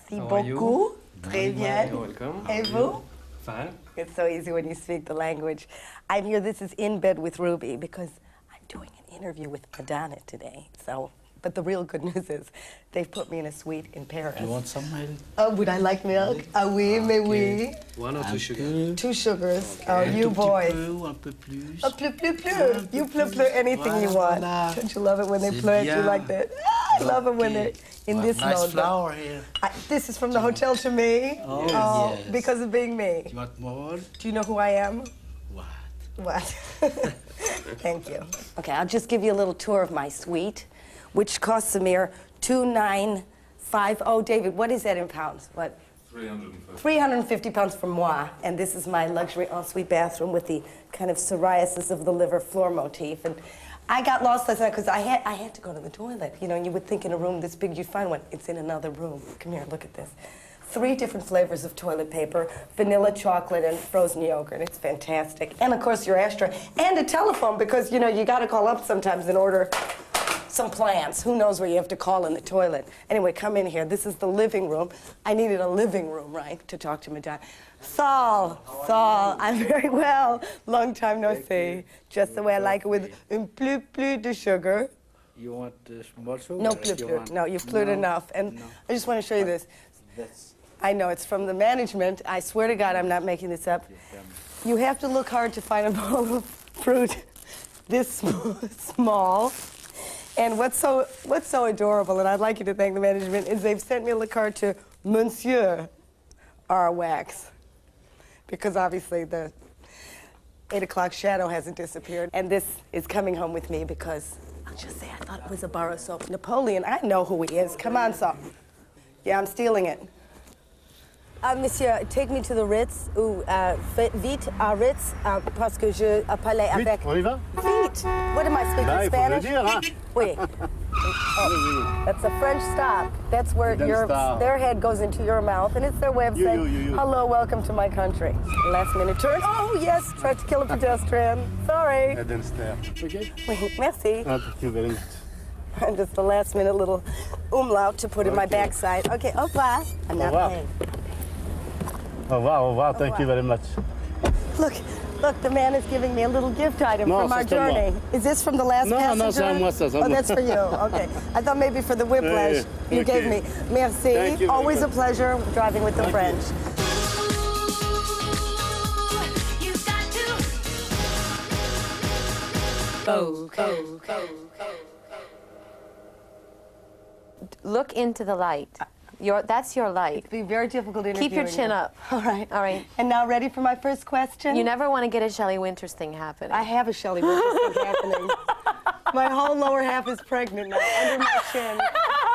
Merci beaucoup. Très bien. You're welcome. Et vous? Fine. It's so easy when you speak the language. I'm here, this is In Bed with Ruby, because I'm doing an interview with Madonna today. So, but the real good news is they've put me in a suite in Paris. You want some milk? Oh, would I like milk? Ah oui, mais oui. One or two sugars? 2 sugars. Okay. Oh, you boys. Un peu plus. Oh, plus, plus, plus. You plus, plus, anything you want. Don't you love it when they play it? You like that? I love it when they're in this nice mode. flower here. This is from the hotel to me. Oh, yes. Because of being me. You want more? Do you know who I am? What? What? Thank you. Okay, I'll just give you a little tour of my suite, which costs a mere $2,950. David, what is that in pounds? What? 350. 350 pounds for moi. And this is my luxury ensuite bathroom with the kind of psoriasis of the liver floor motif. And I got lost last night because I had to go to the toilet. You know, and you would think in a room this big you'd find one. It's in another room. Come here, look at this. 3 different flavors of toilet paper, vanilla, chocolate, and frozen yogurt. It's fantastic. And of course your ashtray. And a telephone because, you know, you gotta call up sometimes in order some plans. Who knows where you have to call in the toilet. Anyway, come in here. This is the living room. I needed a living room, right, to talk to Madonna. Saul, I'm very well. Long time no see. Just the way I like it with un plus plus de sugar. You want more sugar? No plus plus. No, you've plued enough. And I just want to show you this. I know, it's from the management. I swear to God, I'm not making this up. You have to look hard to find a bowl of fruit this small. And what's so adorable, and I'd like you to thank the management, is they've sent me a la carte to Monsieur R. Wax. Because obviously the 8 o'clock shadow hasn't disappeared. And this is coming home with me because, I'll just say, I thought it was a bar of soap. Napoleon, I know who he is. Come on, Saul. Yeah, I'm stealing it. Monsieur, take me to the Ritz, ou vite à Ritz, parce que je parlais avec... On y va? Vite! What am I speaking Là, il faut Spanish? le dire, hein? Oui. Oh, that's a French stop. That's where their head goes into your mouth, and it's their way of saying, hello, welcome to my country. Last minute turn. Oh, yes, tried to kill a pedestrian. Sorry. Eden Stair. Okay? Wait, merci. Oh, thank you very much. And just the last minute little umlaut to put in my backside. Okay, au revoir. I'm not paying. Au revoir, au revoir. Thank you very much. Look, the man is giving me a little gift item from our journey. Is this from the last passenger? No, c'est à moi, ça. Oh, that's for you. Okay. I thought maybe for the whiplash you gave me. Merci. Thank you. Always a pleasure driving with the French. Look into the light. That's your light. It'd be very difficult interviewing. Keep your chin up. All right. All right. And now ready for my first question? You never want to get a Shelley Winters thing happening. I have a Shelley Winters thing happening. My whole lower half is pregnant now. Under my chin,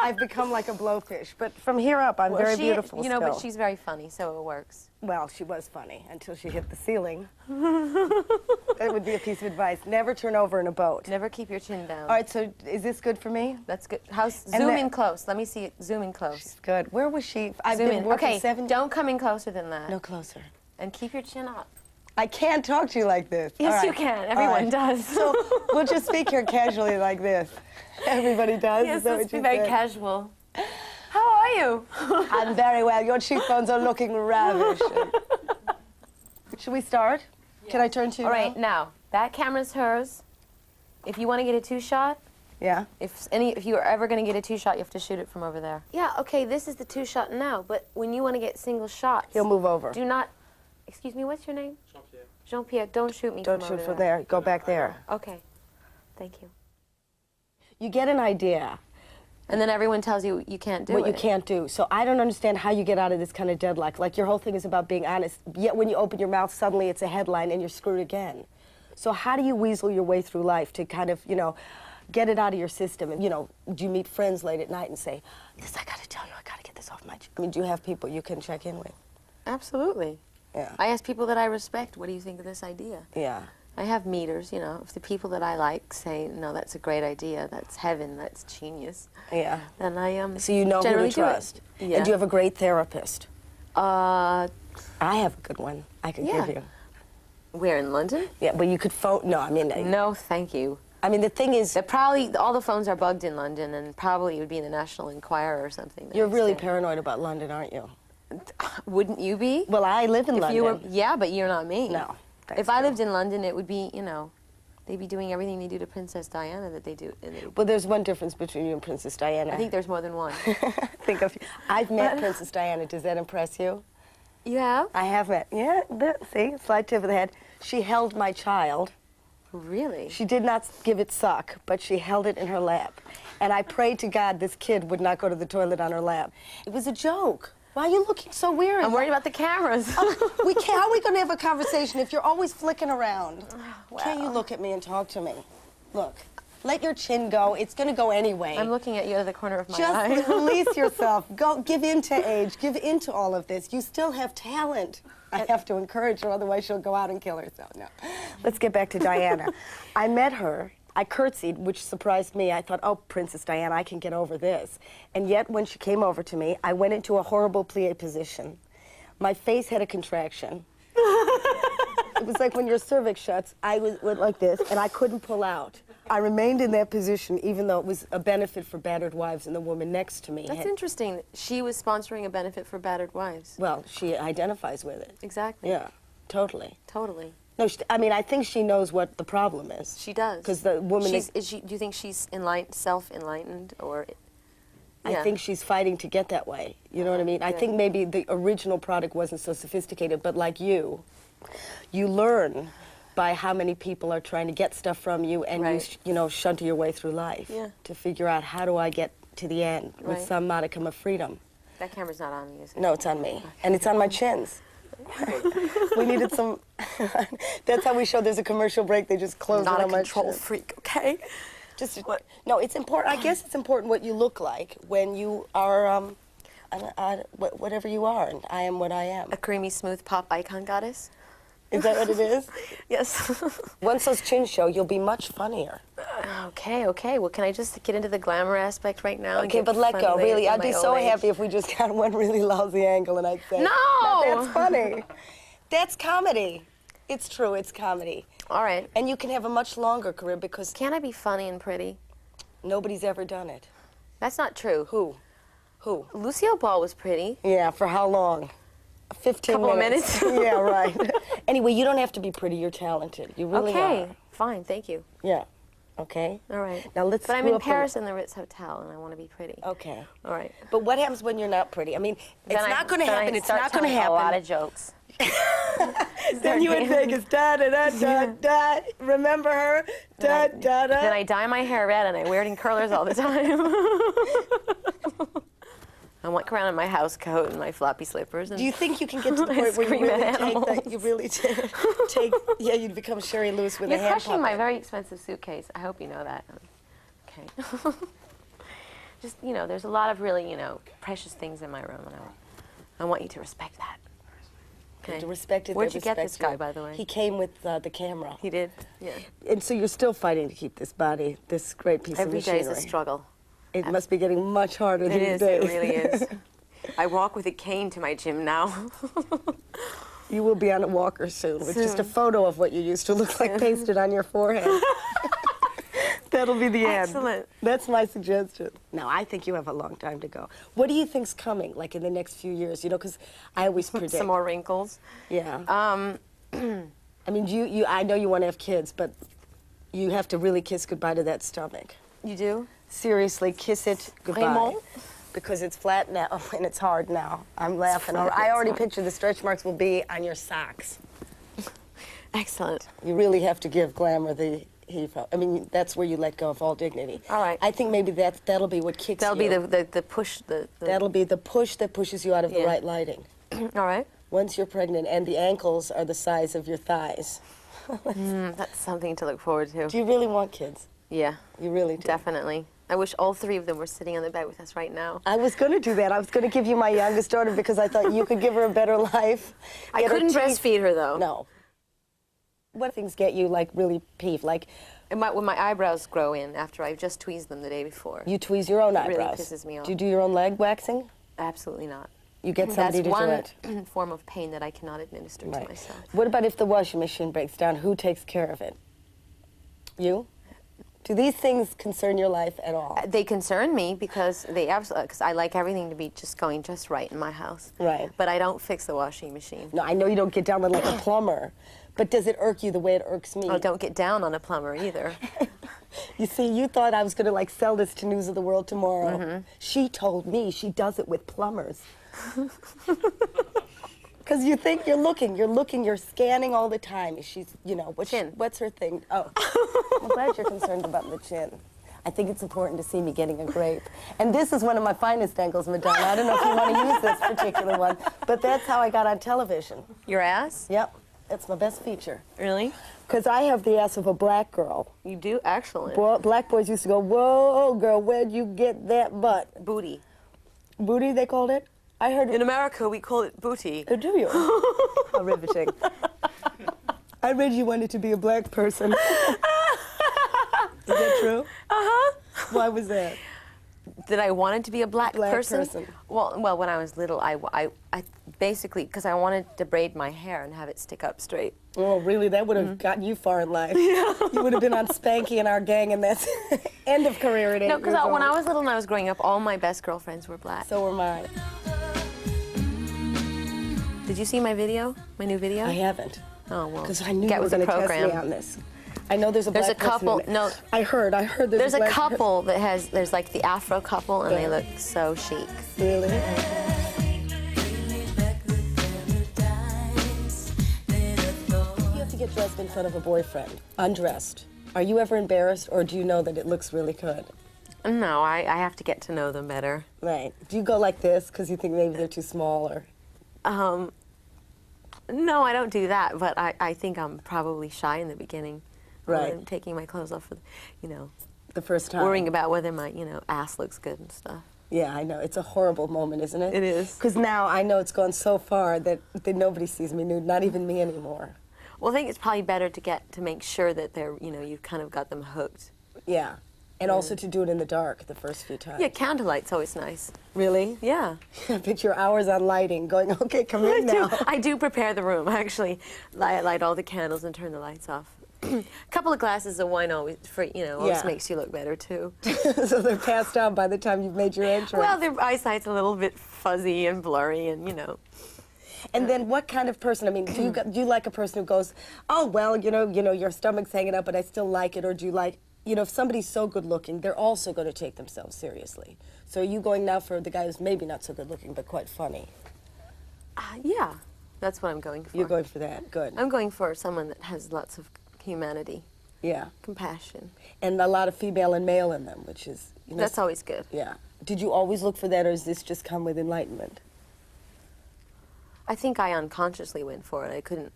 I've become like a blowfish. But from here up, I'm very beautiful. You know, still. but she's very funny, so it works. Well, she was funny until she hit the ceiling. That would be a piece of advice. Never turn over in a boat. Never keep your chin down. All right, so is this good for me? That's good. Zoom in close. Let me see it. Zoom in close. She's good. Where was she? I've Zoom been in. working Okay, 7 don't come in closer than that. No closer. And keep your chin up. I can't talk to you like this. Yes, you can. Everyone does. So we'll just speak here casually like this. Everybody does. Yes, is that let's what be you very said? casual. How are you? I'm very well. Your cheekbones are looking ravishing. Should we start? Can I turn to you All right, now, that camera's hers. If you want to get a 2-shot, yeah. If you are ever going to get a 2-shot, you have to shoot it from over there. Yeah, okay, this is the 2-shot now, but when you want to get single shots, He'll move over. do not, excuse me, what's your name? Jean-Pierre. Jean-Pierre, don't shoot me Don't from shoot over from there. Go back there. Okay, thank you. You get an idea. And then everyone tells you you can't do it. What you can't do. So I don't understand how you get out of this kind of deadlock. Like your whole thing is about being honest, yet when you open your mouth, suddenly it's a headline and you're screwed again. So how do you weasel your way through life to kind of, you know, get it out of your system? And, you know, do you meet friends late at night and say, this, I gotta tell you, I gotta get this off my chest? I mean, do you have people you can check in with? Absolutely. Yeah. I ask people that I respect, what do you think of this idea? Yeah. I have meters, you know, if the people that I like say, no, that's a great idea, that's heaven, that's genius. Yeah. Then I So you know who to trust. Yeah. And do you have a great therapist? I have a good one I can give you. Where, in London? Yeah, but you could phone, no, I mean... No, thank you. I mean, the thing is, Probably all the phones are bugged in London, and probably it would be in the National Enquirer or something. you're really paranoid about London, aren't you? Wouldn't you be? Well, I live in If London. you were, yeah, but you're not me. No. If I lived in London, it would be, you know, they'd be doing everything they do to Princess Diana that they do. Well, there's one difference between you and Princess Diana. I think there's more than one. I've met Princess Diana. Does that impress you? You have? I have met. Yeah, see, slight tip of the head. She held my child. Really? She did not give it suck, but she held it in her lap. And I prayed to God this kid would not go to the toilet on her lap. It was a joke. Why are you looking so weird? I'm worried about the cameras. How are we going to have a conversation if you're always flicking around? Can't you look at me and talk to me? Look, let your chin go. It's going to go anyway. I'm looking at you out of the corner of my eye. Just release yourself. Go, give in to age. Give in to all of this. You still have talent. I have to encourage her, otherwise she'll go out and kill herself. No. Let's get back to Diana. I met her. I curtsied, which surprised me. I thought, oh, Princess Diana, I can get over this. And yet, when she came over to me, I went into a horrible plie position. My face had a contraction. It was like when your cervix shuts, I went like this, and I couldn't pull out. I remained in that position, even though it was a benefit for battered wives, and the woman next to me That's interesting. She was sponsoring a benefit for battered wives. Well, she identifies with it. Exactly. Yeah, totally. Totally. No, I mean, I think she knows what the problem is. She does. Because the woman do you think she's self-enlightened, or? I think she's fighting to get that way. You know what I mean? I think maybe the original product wasn't so sophisticated, but like you learn by how many people are trying to get stuff from you, and you know, shunter your way through life to figure out, how do I get to the end with some modicum of freedom. That camera's not on me, is it? No, it's on me. And it's on my chins. We needed some. That's how we show there's a commercial break. They just close it on my chin. Not a control freak, okay? No, it's important. I guess it's important what you look like when you are whatever you are, and I am what I am. A creamy, smooth pop icon goddess? Is that what it is? Yes. Once those chins show, you'll be much funnier. Okay. Well, can I just get into the glamour aspect right now? Okay, but let go, really. I'd be so happy if we just got one really lousy angle and I'd say, no, that's funny. That's comedy. It's true, it's comedy. All right. And you can have a much longer career because... Can I be funny and pretty? Nobody's ever done it. That's not true. Who? Lucille Ball was pretty. Yeah, for how long? 15 Couple minutes. Yeah, right. Anyway, you don't have to be pretty. You're talented. You really are. Okay, fine. Thank you. Yeah. Okay. All right. Now let's. But I'm in Paris in the Ritz Hotel, and I want to be pretty. Okay. All right. But what happens when you're not pretty? I mean, it's not going to happen. It's not going to telling happen. A lot of jokes. Then you in Vegas, da da da da da. Remember her? Da da da. Then I dye my hair red and I wear it in curlers all the time. I walk around in my house coat and my floppy slippers. And do you think you can get to the point where you really take that? You really take. Yeah, you'd become Sherry Lewis with a hand puppet. You're crushing my very expensive suitcase. I hope you know that. Okay. Just, you know, there's a lot of really, you know, precious things in my room, and I want you to respect that. Okay. To respect it. Where'd you get this guy, by the way? He came with the camera. He did? Yeah. And so you're still fighting to keep this body, this great piece of machinery. Every day is a struggle. It must be getting much harder these days. It really is. I walk with a cane to my gym now. You will be on a walker soon with just a photo of what you used to look like pasted on your forehead. That'll be the end. Excellent. That's my suggestion. No, I think you have a long time to go. What do you think's coming, like in the next few years? You know, because I always predict. Some more wrinkles. Yeah. I mean, I know you want to have kids, but you have to really kiss goodbye to that stomach. You do? Seriously, kiss it goodbye. Vraiment? Because it's flat now and it's hard now. I'm laughing. I already picture the stretch marks will be on your socks. Excellent. You really have to give glamour the heave up. I mean, that's where you let go of all dignity. All right. I think maybe that'll be what kicks That'll you. be the push. That'll be the push that pushes you out of the right lighting. All right. Once you're pregnant and the ankles are the size of your thighs. That's something to look forward to. Do you really want kids? Yeah. You really do? Definitely. I wish all three of them were sitting on the bed with us right now. I was going to do that. I was going to give you my youngest daughter because I thought you could give her a better life. I couldn't breastfeed her, though. No. What things get you, like, really peeved? Like, when my eyebrows grow in after I've just tweezed them the day before. You tweeze your own eyebrows? It really pisses me off. Do you do your own leg waxing? Absolutely not. You get somebody to do it? That's one form of pain that I cannot administer to myself. What about if the washing machine breaks down? Who takes care of it? You? Do these things concern your life at all? They concern me because because I like everything to be going just right in my house. Right. But I don't fix the washing machine. No, I know you don't get down on like a plumber, but does it irk you the way it irks me? I don't get down on a plumber either. You see, you thought I was going to like sell this to News of the World tomorrow. She told me she does it with plumbers. Because you think you're looking, you're scanning all the time. She's, you know, what's her thing? Oh, I'm glad you're concerned about the chin. I think it's important to see me getting a grape. And this is one of my finest angles, Madonna. I don't know if you want to use this particular one, but that's how I got on television. Your ass? Yep, that's my best feature. Really? Because I have the ass of a black girl. You do? Excellent. Black boys used to go, whoa, girl, where'd you get that butt? Booty. Booty, they called it? I heard In America, we call it booty. Oh, do you? How riveting. I read you wanted to be a black person. Is that true? Uh-huh. Why was that? That I wanted to be a black person? person. Well, when I was little, I basically, because I wanted to braid my hair and have it stick up straight. Oh, really? That would have gotten you far in life. Yeah. You would have been on Spanky and Our Gang, and that's end of career at 8 No, years because when I old. was little and I was growing up, all my best girlfriends were black. So were mine. Did you see my video? My new video? I haven't. Oh, well. Because I knew Get you were with the going to test program. me on this. I know there's a There's black a couple. person in No. it. I heard There's a a black couple that has. There's like the Afro couple, and they Yeah. look so chic. Really? You have to get dressed in front of a boyfriend, undressed. Are you ever embarrassed, or do you know that it looks really good? No, I have to get to know them better. Right. Do you go like this because you think maybe they're too small, or? No, I don't do that, but I think I'm probably shy in the beginning. Right. I'm taking my clothes off, The first time. worrying about whether my, ass looks good and stuff. Yeah, I know. It's a horrible moment, isn't it? It is. Because now I know it's gone so far that nobody sees me nude, not even me anymore. Well, I think it's probably better to make sure that they're, you've kind of got them hooked. Yeah. And also to do it in the dark the first few times. Yeah, candlelight's always nice. Really? Yeah. I picture hours on lighting going, okay, come in now. I do prepare the room. I actually light all the candles and turn the lights off. A couple of glasses of wine always Yeah. makes you look better too. So they're passed out by the time you've made your entrance. Well, their eyesight's a little bit fuzzy and blurry, and And then what kind of person, I mean, do you like a person who goes, oh, well, your stomach's hanging up, but I still like it, or do you like, if somebody's so good looking, they're also going to take themselves seriously. So are you going now for the guy who's maybe not so good looking, but quite funny? Yeah, that's what I'm going for. You're going for that, good. I'm going for someone that has lots of humanity, Yeah. compassion. And a lot of female and male in them, which is, That's always good. Yeah. Did you always look for that, or does this just come with enlightenment? I think I unconsciously went for it. I couldn't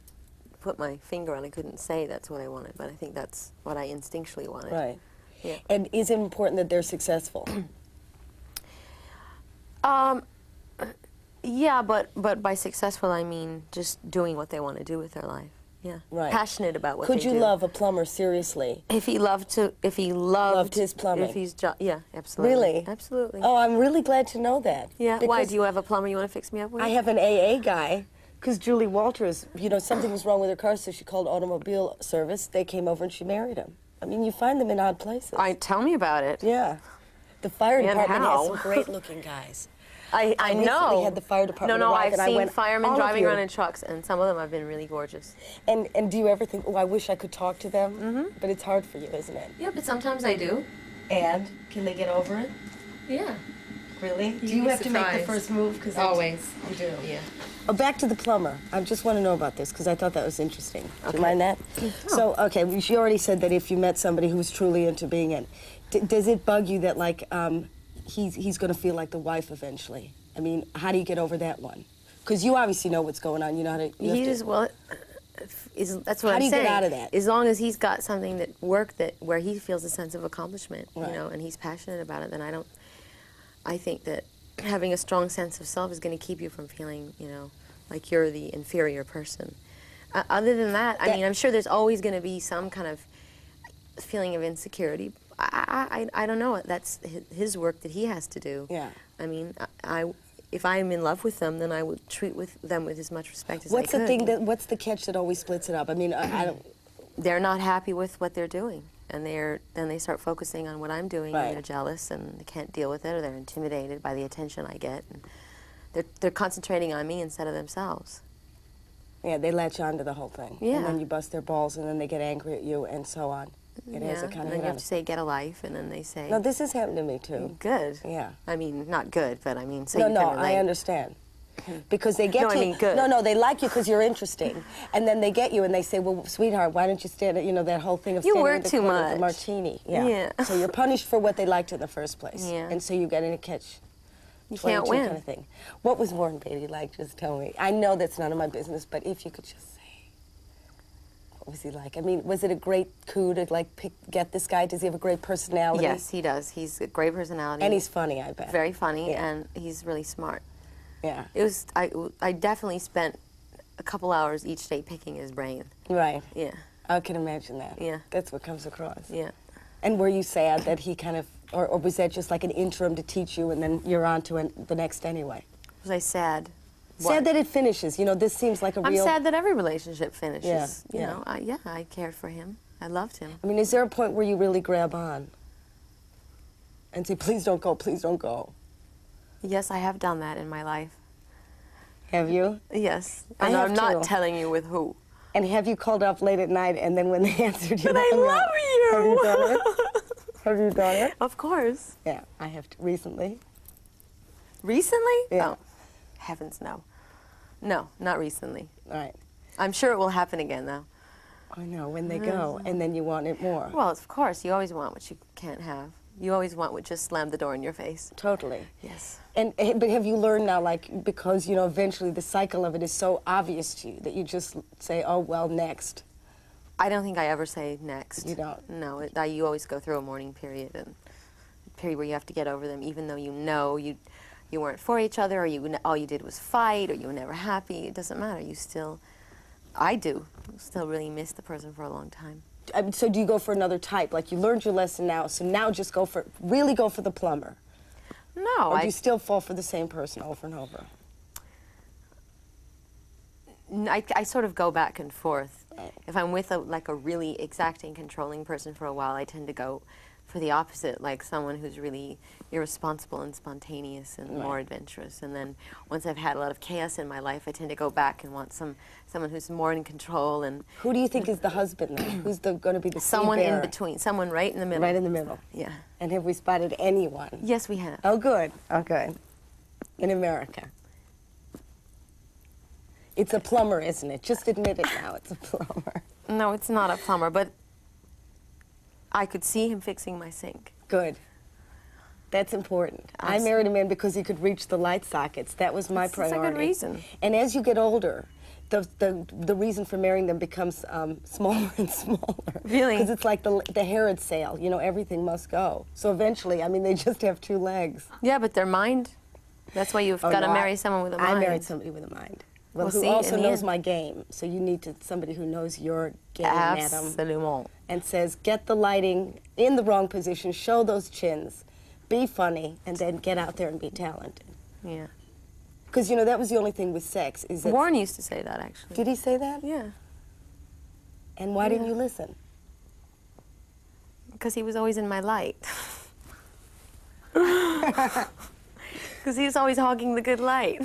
put my finger on it. I couldn't say that's what I wanted, but I think that's what I instinctually wanted. Right. Yeah. And is it important that they're successful? Yeah, but by successful I mean just doing what they want to do with their life. Yeah. Right. Passionate about what Could they you do. love a plumber seriously? If he loved his plumbing. If he's yeah, absolutely. Really? Absolutely. Oh, I'm really glad to know that. Yeah. Why? Because Do you have a plumber you want to fix me up with? I have an AA guy, because Julie Walters, something was wrong with her car, so she called automobile service. They came over and she married him. I mean, you find them in odd places. Tell me about it. Yeah. The fire And department has how? some great-looking guys. I recently know. had the fire department No, arrive, I've and I seen went, firemen "All of driving you." around in trucks, and some of them have been really gorgeous. And do you ever think, oh, I wish I could talk to them? Mm-hmm. But it's hard for you, isn't it? Yeah, but sometimes I do. And can they get over it? Yeah. Really? Do You'd you be have to make the surprised. first move? Cause Always. You do. Yeah. Oh, back to the plumber. I just want to know about this because I thought that was interesting. Do Okay. you mind that? Oh. So, okay, she already said that if you met somebody who was truly into being in, does it bug you that he's going to feel like the wife eventually? I mean, how do you get over that one? Because you obviously know what's going on. You know how to. That's what How I'm do you saying. get out of that? As long as he's got something where he feels a sense of accomplishment, Right. and he's passionate about it, then I think that having a strong sense of self is going to keep you from feeling, like you're the inferior person. Other than that, I mean, I'm sure there's always going to be some kind of feeling of insecurity. I don't know. That's his work that he has to do. Yeah. I mean, if I'm in love with them, then I would treat them with as much respect as What's I the could. thing what's the catch that always splits it up? I mean, I don't. They're not happy with what they're doing. and then they start focusing on what I'm doing, Right. and they're jealous and they can't deal with it, or they're intimidated by the attention I get. And they're concentrating on me instead of themselves. Yeah, they latch on to the whole thing. Yeah. And then you bust their balls, and then they get angry at you, and so on. It has a and kind then of you have to say, get a life, and then they say, No, this has happened to me, too. good. Yeah. I mean, not good, but I mean, so No, you no, can relate. I understand. Because they get No, I you. mean good. No, they like you because you're interesting. And then they get you and they say, well, sweetheart, why don't you stand at, that whole thing of You standing work at the too corner with the much. martini. Yeah. Yeah. So you're punished for what they liked in the first place. Yeah. And so you get in a catch. You can't 22 win. kind of thing. What was Warren Beatty like? Just tell me. I know that's none of my business, but if you could just say, what was he like? I mean, was it a great coup to get this guy? Does he have a great personality? Yes, he does. He's a great personality. And he's funny, I bet. very funny, Yeah. and he's really smart. Yeah. It was. I definitely spent a couple hours each day picking his brain. Right. Yeah. I can imagine that. Yeah. That's what comes across. Yeah. And were you sad that he kind of, or was that just like an interim to teach you and then you're on to the next anyway? Was I sad? Sad that it finishes. This seems like a I'm real... sad that every relationship finishes. Yeah, You yeah. know, I cared for him. I loved him. I mean, is there a point where you really grab on and say, please don't go, please don't go? Yes, I have done that in my life. Have you? Yes. I And have I'm not too. telling you with who. And have you called up late at night and then when they answered you... But I hung love up? you! Have you done it? Have you done it? Of course. Yeah, I have recently. Recently? Yeah. Oh, heavens, no. No, not recently. All right. I'm sure it will happen again, though. I know, when they go and then you want it more. Well, of course, you always want what you can't have. You always want what just slammed the door in your face. Totally. Yes. But have you learned now, because, eventually the cycle of it is so obvious to you that you just say, oh, well, next. I don't think I ever say next. You don't? No, you always go through a mourning period, and a period where you have to get over them, even though you know you weren't for each other, or all you did was fight, or you were never happy. It doesn't matter. I still really miss the person for a long time. So do you go for another type? Like you learned your lesson now, so now just really go for the plumber. No, Or do you still fall for the same person over and over? I sort of go back and forth. If I'm with a really exacting, controlling person for a while, I tend to go for the opposite, like someone who's really irresponsible and spontaneous and more adventurous. And then once I've had a lot of chaos in my life, I tend to go back and want someone who's more in control. And Who do you think is the husband then? Who's going to be the someone seed bearer? in between, someone right in the middle. Right in the middle. Yeah. And have we spotted anyone? Yes, we have. Oh, good. Oh, good. In America. It's a plumber, isn't it? Just admit it now. It's a plumber. No, it's not a plumber, but I could see him fixing my sink. Good. That's important. I married a man because he could reach the light sockets. That was my priority. That's a good reason. And as you get older, the reason for marrying them becomes smaller and smaller. Really? Because it's like the Herod sale. Everything must go. So eventually, they just have two legs. Yeah, but their mind. That's why you've got to marry someone with a mind. I married somebody with a mind. Well, who see, also in the knows end- my game. So you need somebody who knows your game, madam. Absolument. And says, get the lighting in the wrong position, show those chins, be funny, and then get out there and be talented. Yeah. Because, that was the only thing with sex, is that... Warren used to say that, actually. Did he say that? Yeah. And why didn't you listen? Because he was always in my light. Because he was always hogging the good light.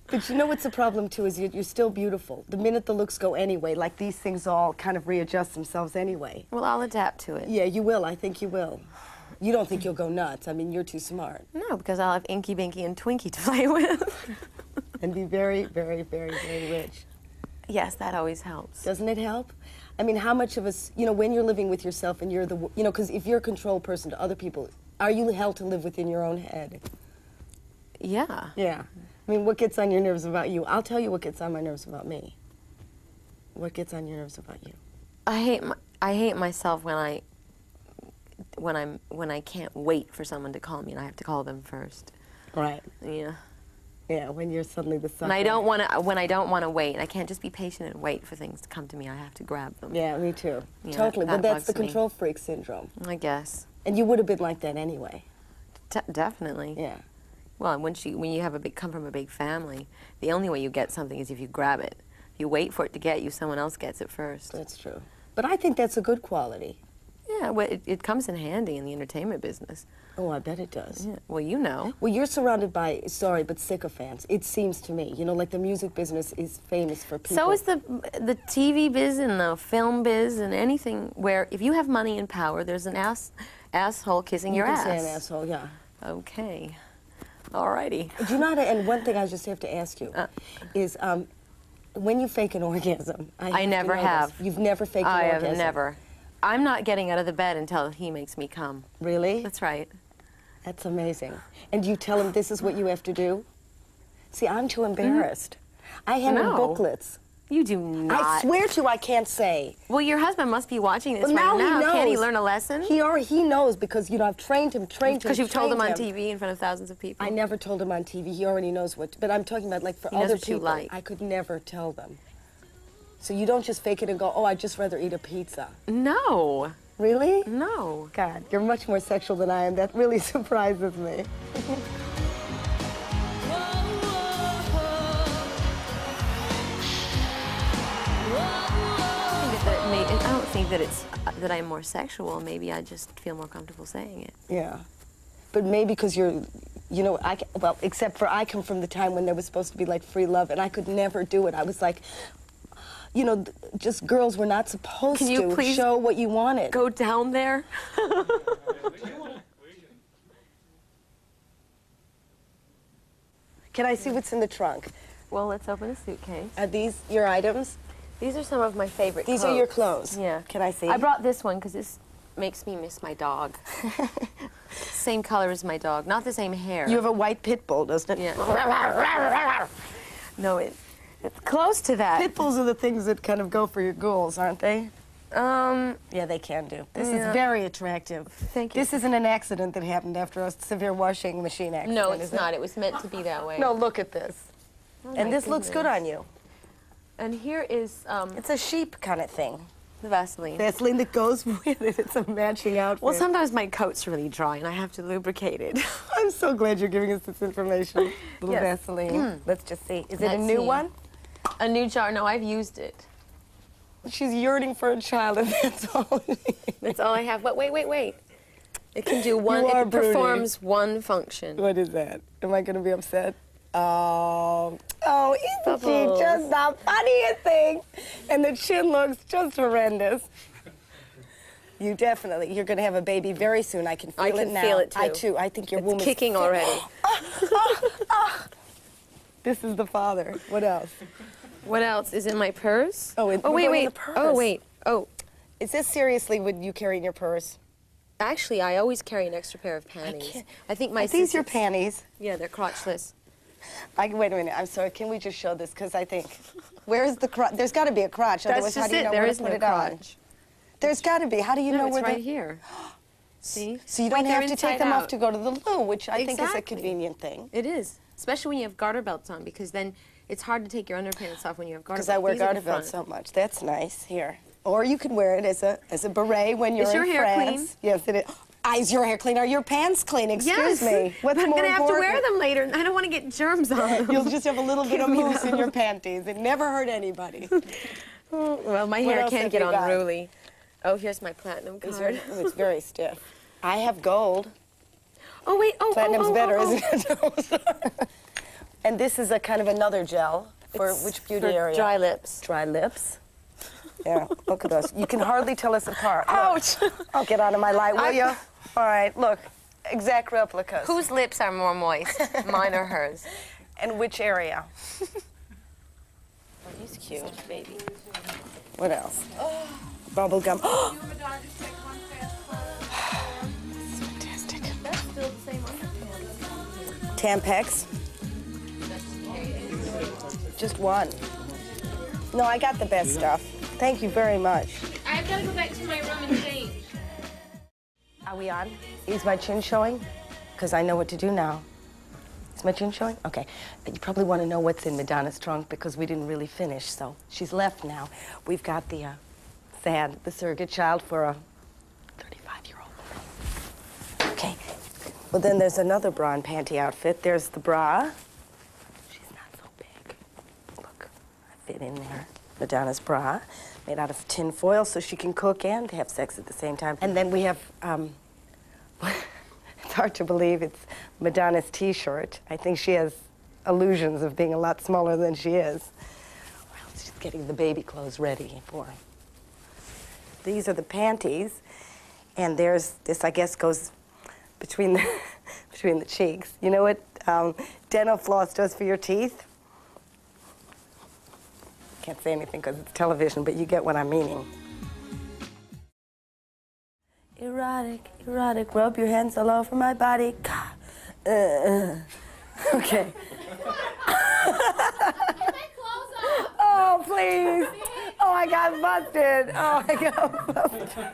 But you know what's the problem, too, is you're still beautiful. The minute the looks go anyway, like these things all kind of readjust themselves anyway. Well, I'll adapt to it. Yeah, you will. I think you will. You don't think you'll go nuts. You're too smart. No, because I'll have Inky, Binky, and Twinkie to play with. And be very, very, very, very rich. Yes, that always helps. Doesn't it help? How much of us, when you're living with yourself and you're because if you're a control person to other people, are you held to live within your own head? Yeah. Yeah. What gets on your nerves about you? I'll tell you what gets on my nerves about me. What gets on your nerves about you? I hate myself when I can't wait for someone to call me and I have to call them first. Right. Yeah. Yeah, when you're suddenly the sucker. And when I don't want to wait, I can't just be patient and wait for things to come to me. I have to grab them. Yeah, me too. Yeah, Totally. that But that's the bugs me. control freak syndrome. I guess. And you would have been like that anyway. Definitely. Yeah. Well, when you come from a big family, the only way you get something is if you grab it. If you wait for it to get you, someone else gets it first. That's true. But I think that's a good quality. Yeah, Yeah, well, it comes in handy in the entertainment business. Oh, I bet it does. Yeah. Well, you know. Well, you're surrounded by, sorry, but sycophants. It seems to me, you know, like the music business is famous for people. So is the TV biz and the film biz and anything where if you have money and power, there's an asshole kissing your ass. You can say an asshole, yeah. Okay. Alrighty. Do you know how to, and one thing I just have to ask you is, when you fake an orgasm, I never have. You've never faked an I orgasm? have never. I'm not getting out of the bed until he makes me come. Really? That's right. That's amazing. And do you tell him this is what you have to do? See, I'm too embarrassed. I have No. booklets. You do not. I swear to you, I can't say. Well, your husband must be watching this Well, right now now. he knows. Can't he learn a lesson? He knows because, you know, I've trained him. Because you've told him on TV in front of thousands of people. I never told him on TV. He already knows what. But I'm talking about like for He knows other what you people. like. I could never tell them. So you don't just fake it and go, oh, I'd just rather eat a pizza. No. Really? No. God, you're much more sexual than I am. That really surprises me. I don't think that it's that I'm more sexual. Maybe I just feel more comfortable saying it. Yeah. But maybe because you're, you know, well, except for I come from the time when there was supposed to be like free love, and I could never do it. I was like, you know, just girls were not supposed Can you to please show what you wanted. go down there? Can I see what's in the trunk? Well, let's open the suitcase. Are these your items? These are some of my favorite These clothes. are your clothes? Yeah. Can I see? I brought this one because this makes me miss my dog. Same color as my dog, not the same hair. You have a white pit bull, doesn't it? Yeah. No, it's close to that. Pit bulls are the things that kind of go for your ghouls, aren't they? Yeah, they can do. This is very attractive. Thank you. This isn't an accident that happened after a severe washing machine accident, No, is it's it? not. It was meant to be that way. No, look at this. Oh, And my this looks good goodness. on you. And here is It's a sheep kind of thing. the Vaseline. Vaseline that goes with it. It's a matching outfit. Well, sometimes my coat's really dry and I have to lubricate it. I'm so glad you're giving us this information. Little Yes. Vaseline. Let's just see. Is it a Let's new see. one? A new jar? No, I've used it. She's yearning for a child, and that's all. That's all I have. But wait. It can do one. You are It broody. performs one function. What is that? Am I going to be upset? Oh, isn't she Bubbles. just the funniest thing? And the chin looks just horrendous. You're going to have a baby very soon. I can feel I it can now. feel it, too. I too. I think your It's womb is kicking already. This is the father. What else? What else is in my purse? Oh, we're wait, going in wait. the purse. Oh, wait. Oh, Is this seriously what you carry in your purse? actually, I always carry an extra pair of panties. can't- I think my Are these your sisters- panties? Yeah, they're crotchless. Wait a minute. I'm sorry. Can we just show this? Because I think, where's the crotch? There's got to be a crotch. That's Otherwise, how just do you it. know There where is to put no it on? crotch. There's got to be. How do you know No, it's where right the... here. See? So you Wait, don't they're have to take inside them off out. to go to the loo, which I think is a Exactly. convenient thing. It is, especially when you have garter belts on, because then it's hard to take your underpants off when you have garter belts. Because I wear These are the garter belts front. so much. That's nice. Here. Or you could wear it as a beret when you're Is your in hair France. clean? Yes, it is. Is your hair clean? Are your pants clean? Excuse Yes. me. What's I'm more gonna have to wear important? them later. and I don't want to get germs on them. You'll just have a little bit of Give me mousse in those. your panties. It never hurt anybody. Well, my What hair else can't have get you got? unruly. Oh, here's my platinum card. It's very stiff. I have gold. Oh wait, Platinum's better, oh. isn't it? And this is a kind of another gel for It's which beauty for area? dry lips. Dry lips. Yeah, look at us. You can hardly tell us apart. Look. Ouch! Oh, get out of my light, will you? All right, look. Exact replicas. Whose lips are more moist, mine or hers? And which area? Oh, he's cute, baby. What else? Bubble gum. Fantastic. That's still the same underpants. Tampax. Just one. No, I got the best stuff. Thank you very much. I've got to go back to my room and change. Are we on? Is my chin showing? Because I know what to do now. Is my chin showing? Okay. You probably want to know what's in Madonna's trunk because we didn't really finish, so she's left now. We've got the the surrogate child for a 35-year-old woman. Okay. Well, then there's another bra and panty outfit. There's the bra. She's not so big. Look, I fit in there. Madonna's bra. made out of tin foil so she can cook and have sex at the same time. And then we have, it's hard to believe, it's Madonna's t-shirt. I think she has illusions of being a lot smaller than she is. Well, she's getting the baby clothes ready for her. These are the panties, and there's this, I guess, goes between the, between the cheeks. You know what dental floss does for your teeth? Can't say anything because it's television, but you get what I'm meaning. Erotic, erotic, rub your hands all over my body. Okay. Oh, please. Oh, I got busted. Oh, I got busted.